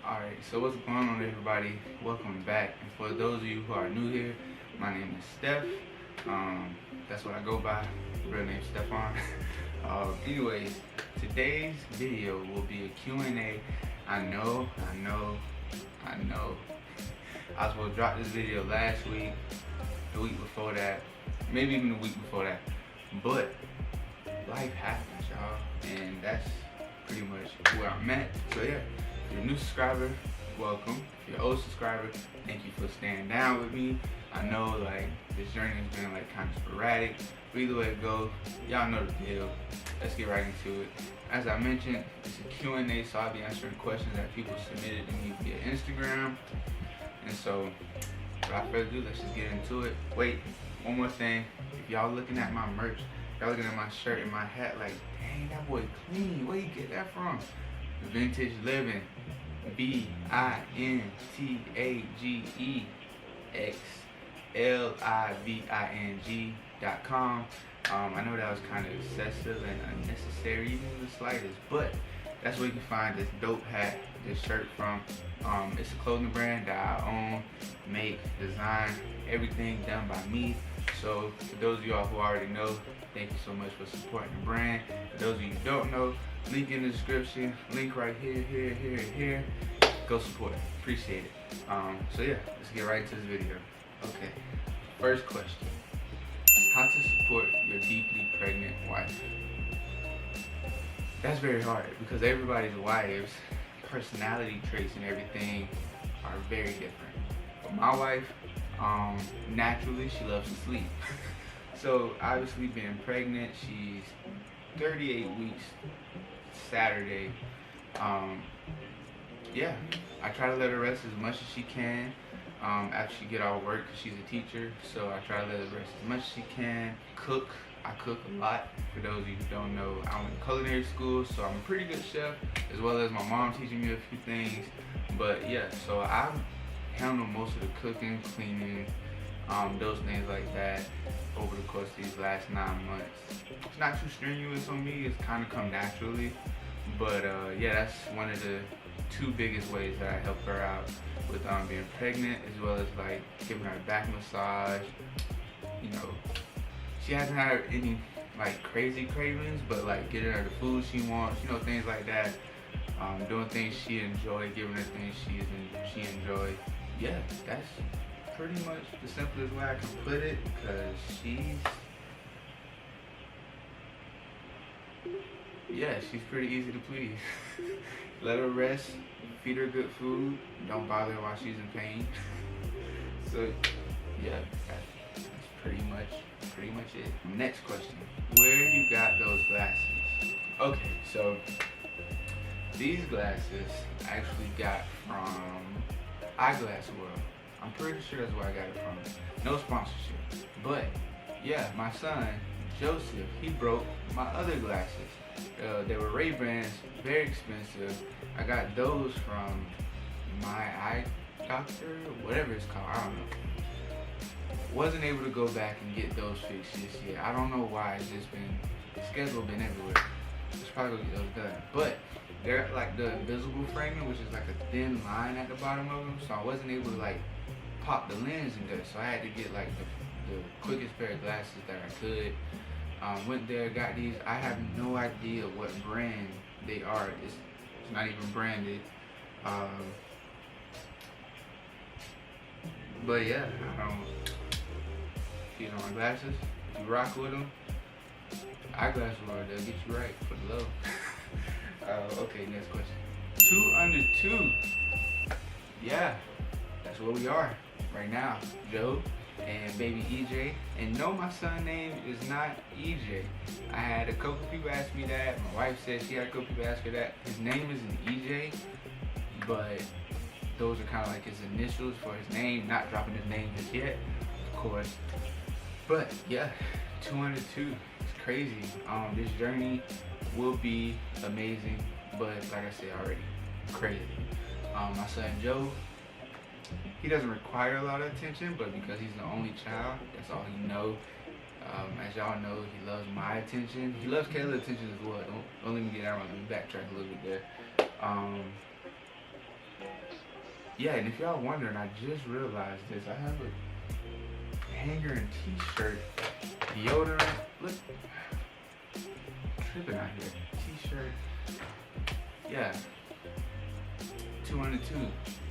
Alright, so what's going on, everybody? Welcome back. And for those of you who are new here, my name is Steph. That's what I go by. Real name Stefan. Anyways, today's video will be a Q&A. I know. I was supposed to drop this video last week, the week before that, maybe even the week before that. But life happens, y'all, and that's pretty much where I'm at. So yeah, if you're a new subscriber, welcome. If you're an old subscriber, thank you for staying down with me. I know like this journey has been like kind of sporadic, but either way it goes, y'all know the deal. Let's get right into it. As I mentioned, it's a Q&A, so I'll be answering questions that people submitted to me via Instagram. And so, without further ado, let's just get into it. Wait, one more thing. If y'all looking at my merch, y'all looking at my shirt and my hat like, dang, that boy clean. Where you get that from? Vintage Living. VintageLiving.com. I know that was kind of excessive and unnecessary, even the slightest, but that's where you can find this dope hat, this shirt from. It's a clothing brand that I own, make, design, everything done by me. So for those of y'all who already know, thank you so much for supporting the brand. For those of you who don't know, link in the description, link right here. Go support it. Appreciate it. So yeah, let's get right into this video. Okay, first question. How to support your deeply pregnant wife? That's very hard because everybody's wives, personality traits and everything are very different. For my wife, naturally she loves to sleep. So obviously being pregnant, she's 38 weeks Saturday. Yeah, I try to let her rest as much as she can after she get out of work because she's a teacher. So I try to let her rest as much as she can. Cook. I cook a lot. For those of you who don't know, I went to culinary school, so I'm a pretty good chef, as well as my mom teaching me a few things. But yeah, so I handle most of the cooking, cleaning, those things like that over the course of these last 9 months. It's not too strenuous on me, it's kind of come naturally. But yeah, that's one of the two biggest ways that I help her out with being pregnant, as well as like giving her a back massage. You know, she hasn't had any like crazy cravings, but like getting her the food she wants, you know, things like that. Doing things she enjoys, giving her things she enjoys. Yeah, that's pretty much the simplest way I can put it, because she's pretty easy to please. Let her rest, feed her good food, don't bother her while she's in pain. So yeah, that's pretty much it. Next question. Where you got those glasses? Okay, so these glasses I actually got from Eyeglass World. I'm pretty sure that's where I got it from. No sponsorship. But yeah, my son, Joseph, he broke my other glasses. They were Ray-Bans, very expensive. I got those from my eye doctor, whatever it's called, I don't know. Wasn't able to go back and get those fixed just yet. I don't know why. It's just been, the schedule been everywhere. Just probably gonna get those done. But they're like the invisible framing, which is like a thin line at the bottom of them. So I wasn't able to like pop the lens in there. So I had to get like the quickest pair of glasses that I could. Went there, got these. I have no idea what brand they are. It's not even branded. But yeah, these are my glasses. If you rock with them, Eyeglass World, they'll get you right for the low. Okay, next question. 2 under 2. Yeah, that's where we are right now. Joe and baby EJ. And no, my son's name is not EJ. I had a couple people ask me that. My wife said she had a couple people ask her that. His name isn't EJ, but those are kind of like his initials for his name. Not dropping his name just yet, of course. But yeah, 2 under 2. It's crazy. This journey will be amazing, but like I said already, crazy. My son Joe, he doesn't require a lot of attention, but because he's the only child, that's all he knows. As y'all know, he loves my attention. He loves Kayla's attention as well. Don't let me get that wrong. Let me backtrack a little bit there. Yeah, and if y'all wondering, I just realized this. I have a hanger and t-shirt, deodorant. Look, tripping out here. T-shirt. Yeah. 202.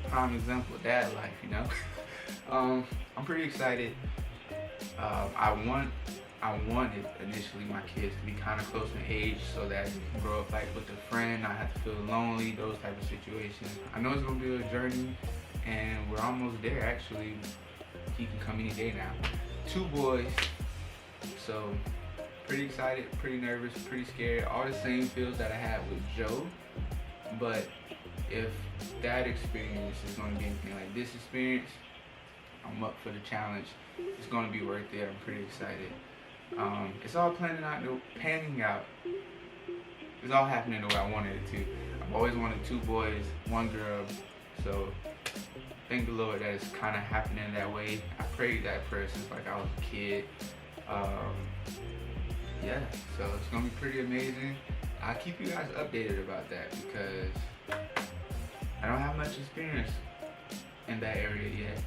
Prime example of dad life, you know. I'm pretty excited. I wanted initially my kids to be kind of close in age so that they can grow up like with a friend, not have to feel lonely, those type of situations. I know it's gonna be a journey, and we're almost there. Actually, he can come any day now. 2 boys, so pretty excited, pretty nervous, pretty scared. All the same feels that I had with Joe, but if that experience is gonna be anything like this experience, I'm up for the challenge. It's gonna be worth it. I'm pretty excited. It's all panning out. It's all happening the way I wanted it to. I've always wanted 2 boys, 1 girl. So thank the Lord that it's kind of happening that way. I prayed that prayer since like I was a kid. Yeah, so it's gonna be pretty amazing. I'll keep you guys updated about that because I don't have much experience in that area yet,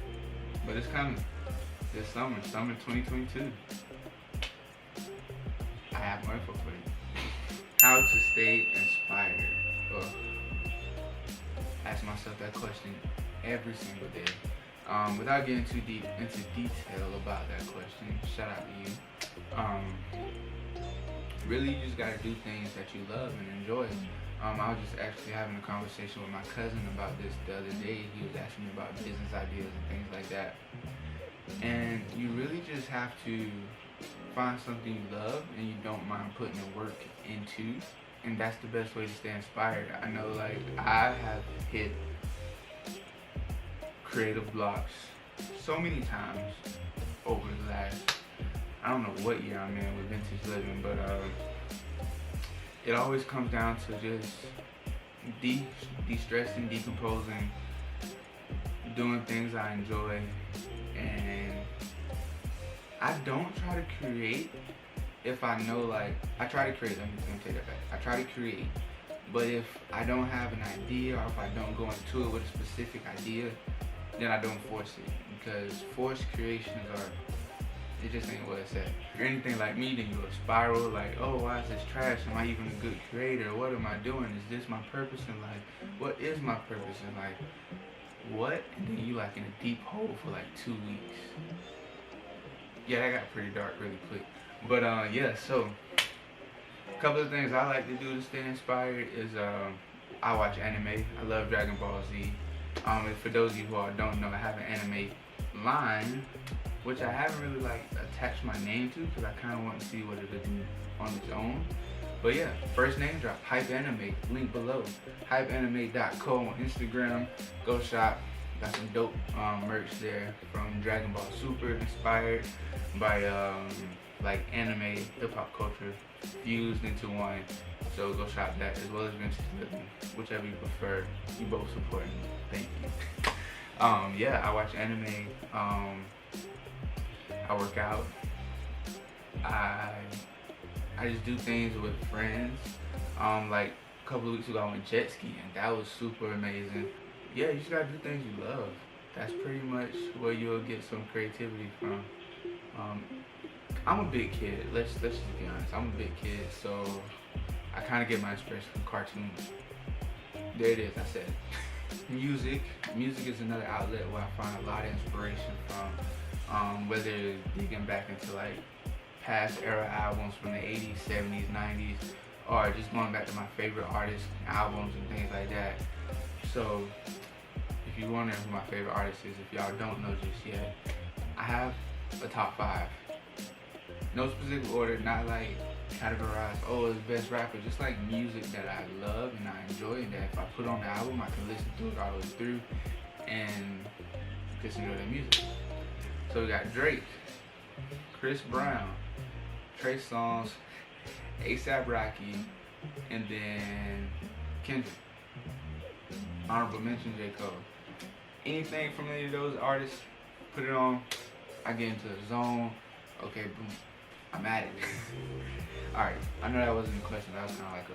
but it's coming this summer 2022. I have more info for you. How to stay inspired. Ask myself that question every single day. Without getting too deep into detail about that question, shout out to you. Really, you just gotta do things that you love and enjoy. I was just actually having a conversation with my cousin about this the other day. He was asking me about business ideas and things like that. And you really just have to find something you love and you don't mind putting the work into, and that's the best way to stay inspired. I know, like, I have hit creative blocks so many times over the last, I don't know what year I'm in with Vintage Living, but it always comes down to just de-stressing, decomposing, doing things I enjoy. And I don't try to create if I know, like, I try to create, let me take that back. I try to create, but if I don't have an idea or if I don't go into it with a specific idea, then I don't force it, because forced creations it just ain't what it said. If you're anything like me, then you'll spiral like, oh, why is this trash? Am I even a good creator? What am I doing? Is this my purpose in life? What is my purpose in life? What? And then you like in a deep hole for like 2 weeks. Yeah, that got pretty dark really quick. But yeah, so a couple of things I like to do to stay inspired is I watch anime. I love Dragon Ball Z. For those of you who don't know, I have an anime line, which I haven't really like attached my name to because I kind of want to see what it'll do on its own. But yeah, first name drop, Hype Anime, link below. HypeAnime.co on Instagram. Go shop. Got some dope merch there from Dragon Ball Super, inspired by like anime, hip hop culture fused into one. So go shop that, as well as Vintage Living, whichever you prefer. You both support me. Thank you. Yeah, I watch anime. I work out. I just do things with friends. Like a couple of weeks ago, I went jet skiing. That was super amazing. Yeah, you just gotta do things you love. That's pretty much where you'll get some creativity from. I'm a big kid. Let's just be honest. I'm a big kid, so I kind of get my inspiration from cartoons. There it is. I said it. Music is another outlet where I find a lot of inspiration from. Whether it's digging back into like past era albums from the 80s, 70s, 90s, or just going back to my favorite artists, albums, and things like that. So if you're wondering who my favorite artist is, if y'all don't know just yet, I have a top 5. No specific order, not like categorized, oh, it's best rapper, just like music that I love and I enjoy, and that if I put on the album, I can listen to it all the way through and just enjoy the music. So we got Drake, Chris Brown, Trey Songz, A$AP Rocky, and then Kendrick. Honorable mention, J. Cole. Anything from any of those artists, put it on, I get into the zone. Okay, boom, I'm at it. Alright, I know that wasn't a question, that was kind of like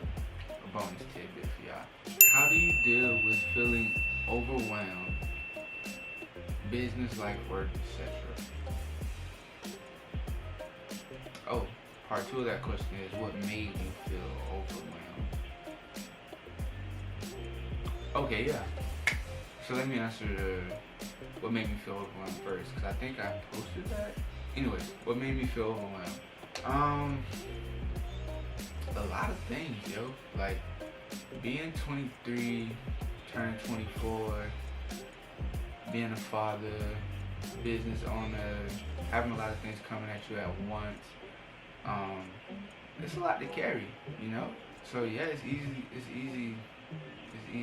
a bonus tidbit for y'all. How do you deal with feeling overwhelmed business, life, work, etc. Oh, part two of that question is what made you feel overwhelmed? Okay, yeah. So let me answer what made me feel overwhelmed first, because I think I posted that. Anyways, what made me feel overwhelmed? A lot of things, yo. Like being 23, turning 24, being a father, business owner, having a lot of things coming at you at once. It's a lot to carry, you know. So yeah, it's easy to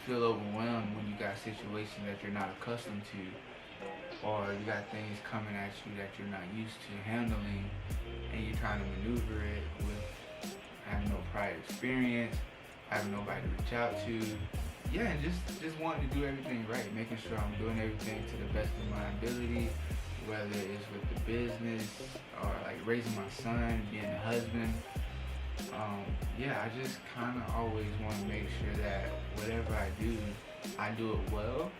feel overwhelmed when you got situations that you're not accustomed to, or you got things coming at you that you're not used to handling, and you're trying to maneuver it with having no prior experience, having nobody to reach out to. Yeah, and just wanting to do everything right, making sure I'm doing everything to the best of my ability, whether it's with the business or like raising my son, being a husband. Yeah, I just kind of always want to make sure that whatever I do it well,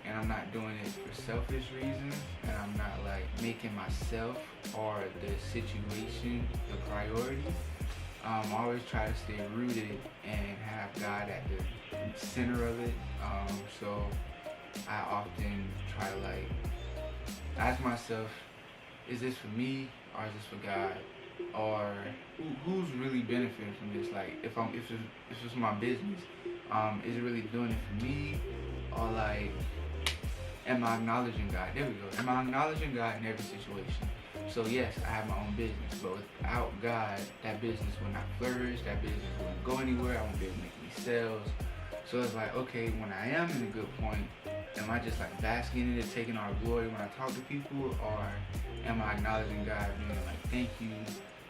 and I'm not doing it for selfish reasons, and I'm not like making myself or the situation the priority. I always try to stay rooted and have God at the center of it. So I often try to like ask myself, is this for me or is this for God? Or who's really benefiting from this? Like if it's my business, is it really doing it for me? Or like, am I acknowledging God? There we go. Am I acknowledging God in every situation? So yes, I have my own business, but without God, that business will not flourish, that business won't go anywhere, I won't be able to make any sales. So it's like, okay, when I am in a good point, am I just like basking in it, taking all the glory when I talk to people, or am I acknowledging God, being like, thank you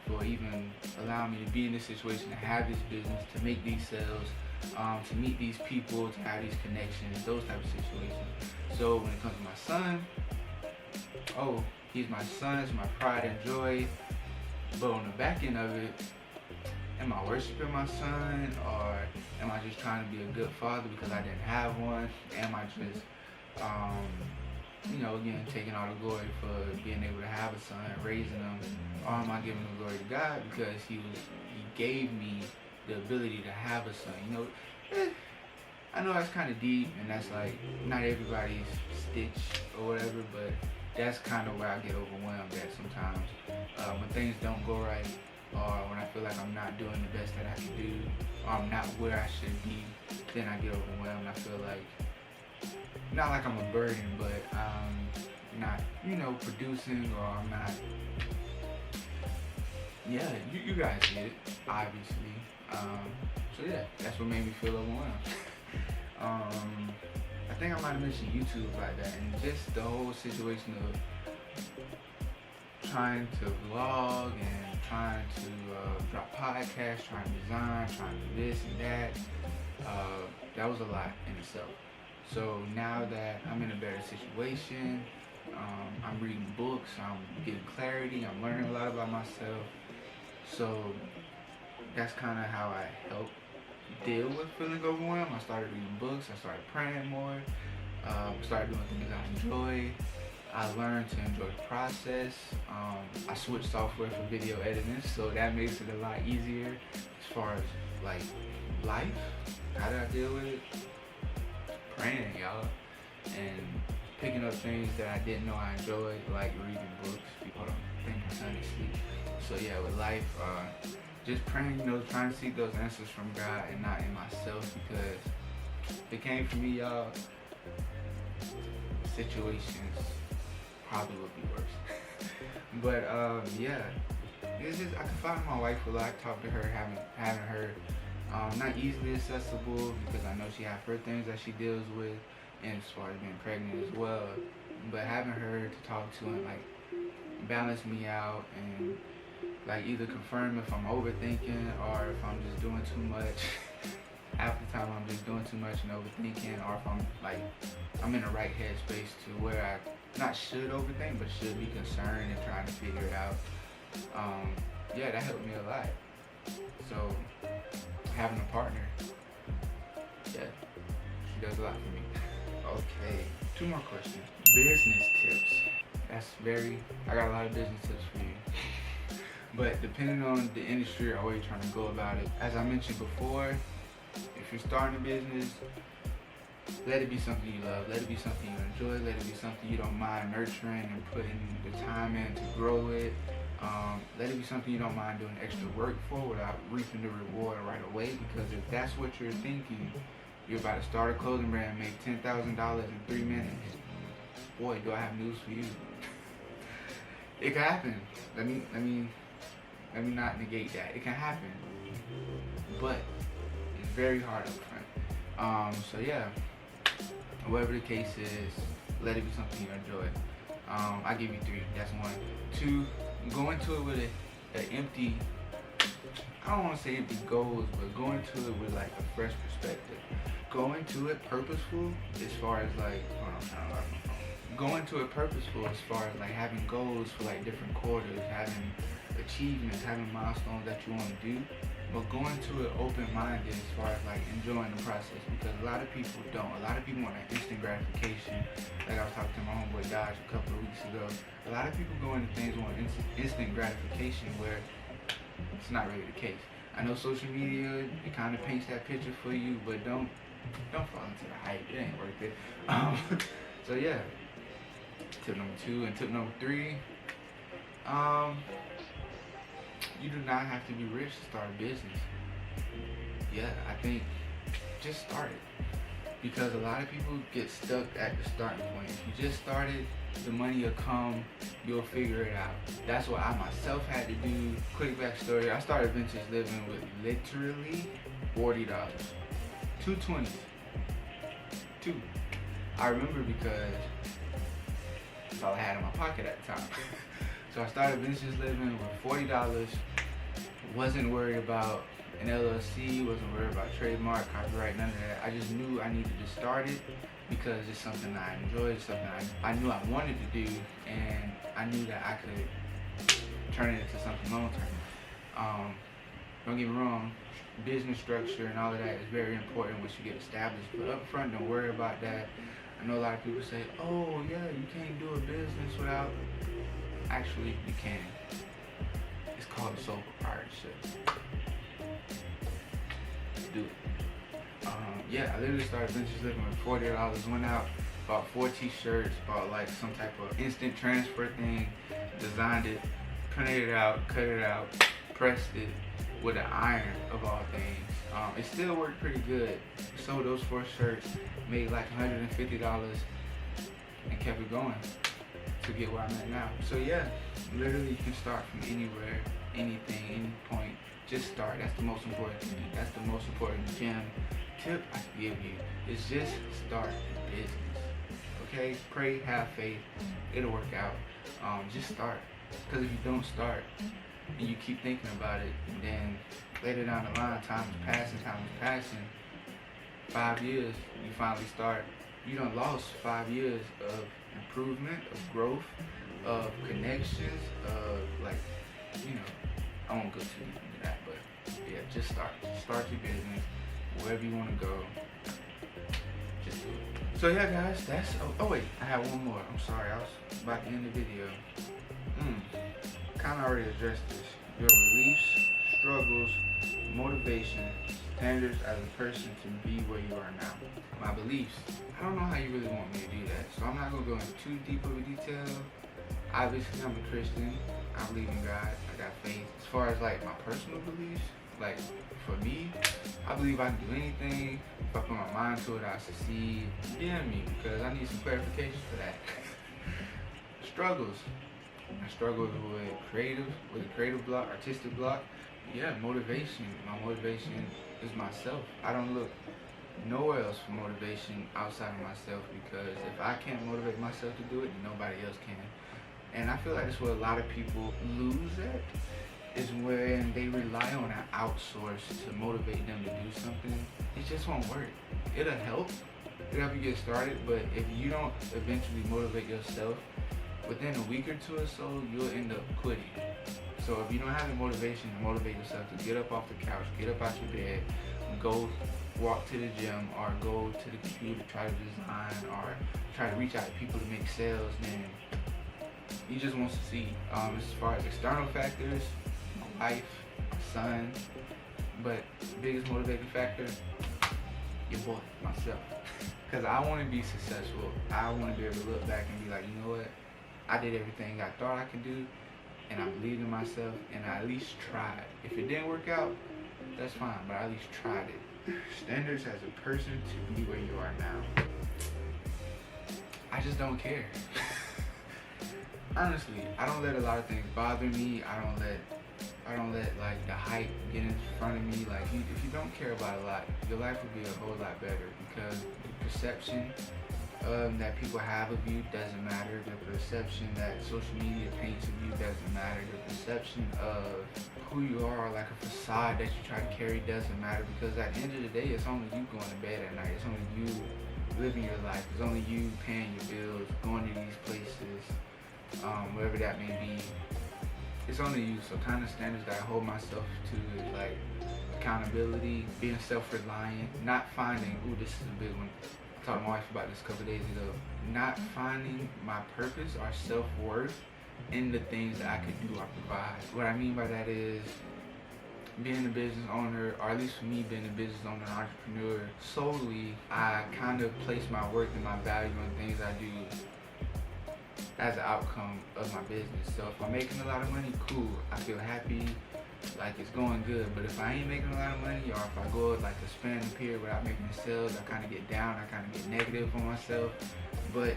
for even allowing me to be in this situation, to have this business, to make these sales, to meet these people, to have these connections, those type of situations. So when it comes to my son, oh, he's my son, he's my pride and joy. But on the back end of it, am I worshiping my son, or am I just trying to be a good father because I didn't have one? Am I just, again, taking all the glory for being able to have a son, raising him, or am I giving the glory to God because he gave me the ability to have a son? I know that's kind of deep, and that's like not everybody's stitch or whatever, but that's kind of where I get overwhelmed at sometimes. When things don't go right, or when I feel like I'm not doing the best that I can do, or I'm not where I should be, then I get overwhelmed. I feel like, not like I'm a burden, but I'm not, producing, or I'm not, yeah, you guys get it, obviously. So yeah, that's what made me feel overwhelmed. I think I might have mentioned YouTube like that, and just the whole situation of trying to vlog and trying to drop podcasts, trying to design, trying to do this and that. That was a lot in itself. So now that I'm in a better situation, I'm reading books, I'm getting clarity, I'm learning a lot about myself. So that's kind of how I help deal with feeling overwhelmed. I started reading books, I started praying more, started doing things I enjoy. I learned to enjoy the process. I switched software for video editing, so that makes it a lot easier as far as like life. How did I deal with it? Praying, y'all, and picking up things that I didn't know I enjoyed, like reading books. Hold on, I think my son is asleep. So yeah, with life, just praying, trying to seek those answers from God and not in myself, because if it came from me, y'all, situations probably would be worse. But yeah, it's just I confide in my wife a lot. Talk to her, having her not easily accessible, because I know she has her things that she deals with, and as far as being pregnant as well. But having her to talk to and like balance me out, and like either confirm if I'm overthinking or if I'm just doing too much. Half the time I'm just doing too much and overthinking, or if I'm in the right headspace to where I not should overthink, but should be concerned and trying to figure it out. Yeah, that helped me a lot. So having a partner, yeah, she does a lot for me. Okay, two more questions. Business tips. I got a lot of business tips for you. But depending on the industry or where you're trying to go about it, as I mentioned before, if you're starting a business, let it be something you love. Let it be something you enjoy. Let it be something you don't mind nurturing and putting the time in to grow it. Let it be something you don't mind doing extra work for without reaping the reward right away. Because if that's what you're thinking, you're about to start a clothing brand, make $10,000 in 3 minutes. Boy, do I have news for you. It can happen. Let me not negate that. It can happen, but it's very hard up front. So yeah, whatever the case is, let it be something you enjoy. I give you 3. That's 1. 2, go into it with an empty, I don't want to say empty goals, but go into it with like a fresh perspective. Go into it purposeful as far as like, I'm trying to lock my phone. Go into it purposeful as far as like having goals for like different quarters, having achievements, having milestones that you want to do. But go into it open-minded as far as like enjoying the process, because a lot of people don't. A lot of people want that instant gratification. Like I was talking to my homeboy Dodge a couple of weeks ago. A lot of people go into things want instant gratification where it's not really the case. I know social media, it kind of paints that picture for you, but don't fall into the hype. It ain't worth it. So yeah, tip number 2 and tip number 3. You do not have to be rich to start a business. Yeah, I think just start it. Because a lot of people get stuck at the starting point. If you just started, the money will come, you'll figure it out. That's what I myself had to do. Quick backstory, I started Vintage Living with literally $40. 2 20s. 2. I remember because that's all I had in my pocket at the time. So I started Vintage Living with $40. Wasn't worried about an LLC, wasn't worried about trademark, copyright, none of that. I just knew I needed to start it because it's something I enjoyed, something I knew I wanted to do, and I knew that I could turn it into something long term. Don't get me wrong, business structure and all of that is very important once you get established, but up front, don't worry about that. I know a lot of people say, oh yeah, you can't do a business without. Actually, you can. It's called a sole proprietorship. Do it. Yeah, I literally started Vintage Living with $40. Went out, bought 4 t-shirts, bought like some type of instant transfer thing, designed it, printed it out, cut it out, pressed it with an iron of all things. It still worked pretty good. Sold those 4 shirts, made like $150, and kept it going to get where I'm at now. So yeah, literally you can start from anywhere, anything, any point. Just start. That's the most important thing. That's the most important gem tip I can give you. Is just start a business. Okay? Pray, have faith. It'll work out. Just start. Because if you don't start and you keep thinking about it, then later down the line, time is passing. 5 years, you finally start. You done lost 5 years of improvement, of growth, of connections, of like, I won't go too deep into that, but yeah, just start. Start your business, wherever you want to go, just do it. So yeah guys, that's, oh wait, I have one more. I'm sorry, I was about to end the video. Kind of already addressed this. Your beliefs, struggles, motivation, standards as a person to be where you are now. My beliefs, I don't know how you really want me to do that, so I'm not going to go into too deep of a detail. Obviously, I'm a Christian. I believe in God. I got faith. As far as like my personal beliefs, like for me, I believe I can do anything. If I put my mind to it, I succeed. DM me because I need some clarification for that. Struggles. I struggle with a creative block, artistic block. Yeah, motivation. My motivation is myself. I don't look nowhere else for motivation outside of myself, because if I can't motivate myself to do it, then nobody else can. And I feel like that's where a lot of people lose at, is when they rely on an outsource to motivate them to do something. It just won't work. It'll help you get started, but if you don't eventually motivate yourself, within a week or 2 or so, you'll end up quitting. So if you don't have the motivation to motivate yourself to get up off the couch, get up out your bed, and go walk to the gym or go to the computer, try to design or try to reach out to people to make sales, then he just wants to see. As far as external factors, my wife, my son, but biggest motivating factor, your boy, myself. Because I want to be successful. I want to be able to look back and be like, you know what? I did everything I thought I could do, and I believed in myself, and I at least tried. If it didn't work out, that's fine, but I at least tried it. Standards as a person to be where you are now. I just don't care. Honestly, I don't let a lot of things bother me. I don't let like the hype get in front of me. Like if you don't care about a lot, your life would be a whole lot better, because the perception that people have of you doesn't matter. The perception that social media paints of you doesn't matter. The perception of who you are, like a facade that you try to carry, doesn't matter, because at the end of the day, it's only you going to bed at night. It's only you living your life. It's only you paying your bills, going to these places, wherever that may be. It's only you. So kind of standards that I hold myself to is like accountability, being self-reliant, not finding, ooh, this is a big one. I talked to my wife about this a couple days ago. Not finding my purpose or self-worth in the things that I could do or provide. What I mean by that is being a business owner, or at least for me being a business owner and entrepreneur, solely I kind of place my worth and my value on things I do as an outcome of my business. So if I'm making a lot of money, cool, I feel happy, like it's going good. But if I ain't making a lot of money, or if I go like a span of period without making sales, I kind of get down, I kind of get negative on myself. But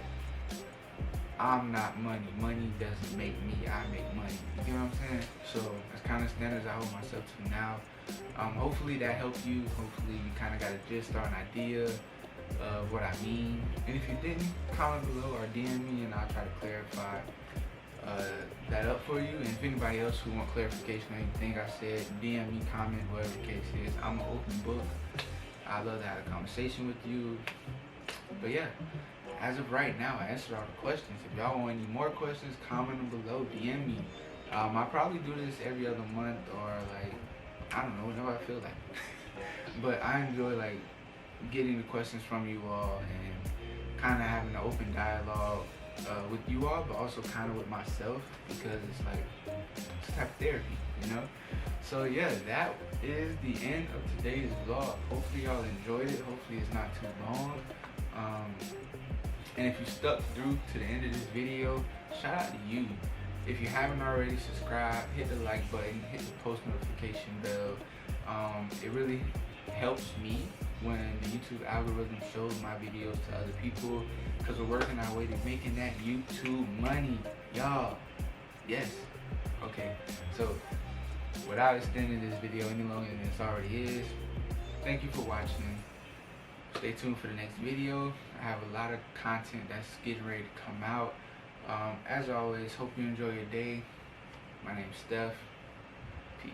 I'm not money. Money doesn't make me, I make money. You know what I'm saying? So that's kind of standards I hold myself to now. Hopefully that helped you. Hopefully you kind of got a gist or an idea of what I mean. And if you didn't, comment below or DM me and I'll try to clarify that up for you. And if anybody else who want clarification on anything I said, DM me, comment, whatever the case is. I'm an open book. I love to have a conversation with you. But yeah, as of right now, I answered all the questions. If y'all want any more questions, comment them below, DM me. I probably do this every other month, or like, I don't know, whenever I feel like it. But I enjoy like getting the questions from you all and kind of having an open dialogue with you all, but also kind of with myself, because it's like it's a type of therapy, you know? So yeah, that is the end of today's vlog. Hopefully y'all enjoyed it. Hopefully it's not too long. And if you stuck through to the end of this video, shout out to you. If you haven't already, subscribe, hit the like button, hit the post notification bell. It really helps me when the YouTube algorithm shows my videos to other people, because we're working our way to making that YouTube money, y'all. Yes. Okay, so without extending this video any longer than this already is, thank you for watching. Stay tuned for the next video. I have a lot of content that's getting ready to come out. As always, hope you enjoy your day. My name's Steph. Peace.